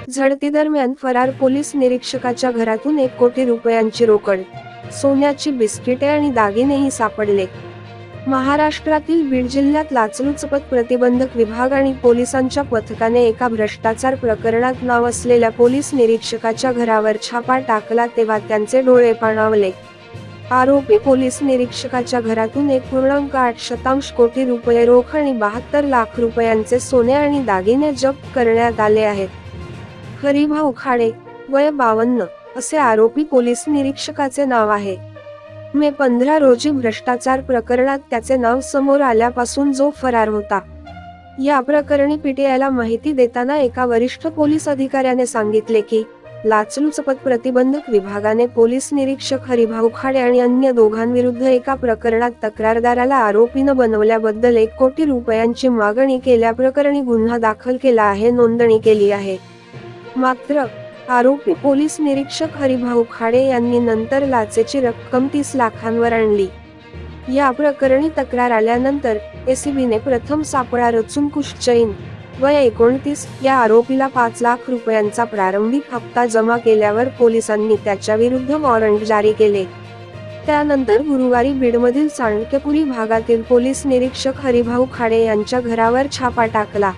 झडतीदरम्यान फरार पोलीस निरीक्षकाच्या घरातून 1 कोटी रुपयांची रोकड, सोन्याची बिस्किटे आणि दागिनेही सापडले. महाराष्ट्रातील बीड जिल्ह्यात लाचलुचपत प्रतिबंधक विभाग आणि पोलिसांच्या पथकाने एका भ्रष्टाचार प्रकरणात नाव असलेल्या पोलीस निरीक्षकाच्या घरावर छापा टाकला तेव्हा त्यांचे डोळे पाणावले. आरोपी पोलीस निरीक्षकाच्या घरातून 1.8 कोटी रुपये रोख आणि 72 लाख रुपयांचे सोने आणि दागिने जप्त करण्यात आले आहेत. हरिभाऊ खाडे, वय 52, असे आरोपी पोलीस निरीक्षकाचे नाव आहे. मे 15 रोजी भ्रष्टाचार प्रकरणात त्याचे नाव समोर आल्यापासून जो फरार होता. या प्रकरणी पीटीआयला माहिती देताना एका वरिष्ठ पोलीस अधिकाऱ्याने सांगितले की लाचलुचपत प्रतिबंधक विभागाने पोलीस निरीक्षक हरिभाऊ खाडे आणि अन्य दोघांविरुद्ध एका प्रकरणात तक्रारदाराला आरोपीनं बनवल्याबद्दल 1 कोटी रुपयांची मागणी केल्याप्रकरणी गुन्हा दाखल केला आहे, नोंदणी केली आहे. मात्र आरोपी पोलीस निरीक्षक हरिभाऊ खाडे यांनी नंतर लाचेची रक्कम 30 लाखांवर आणली. या प्रकरणी तक्रार आल्यानंतर एसीबीने प्रथम सापळा रचून कुश जैन, वय 29, या आरोपीला 5 लाख रुपयांचा प्रारंभिक हप्ता जमा केल्यावर पोलिसांनी त्याच्याविरुद्ध वॉरंट जारी केले. त्यानंतर गुरुवारी बीडमधील चाणक्यपुरी भागातील पोलीस निरीक्षक हरिभाऊ खाडे यांच्या घरावर छापा टाकला.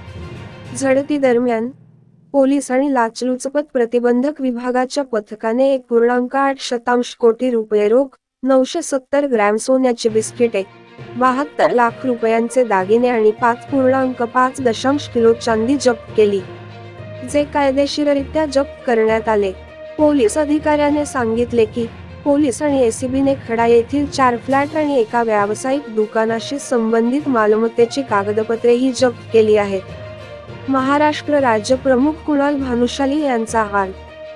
झडती दरम्यान पोलीस आणि लाचलुचपत प्रतिबंधक विभागाच्या पथकाने 1.8 कोटी रुपये रोख, 970 ग्रॅम सोन्याची बिस्किटे, 72 लाख रुपयांचे दागिने आणि 5.5 किलो चांदी जप्त केली, जे कायदेशीररित्या जप्त करण्यात आले. पोलीस अधिकाऱ्याने सांगितले की पोलीस आणि एसीबीने खडा येथील 4 फ्लॅट आणि एका व्यावसायिक दुकानाशी संबंधित मालमत्तेची कागदपत्रेही जप्त केली आहेत. महाराष्ट्र राज्य प्रमुख कुणाल भानुशाली यांचा अहवाल.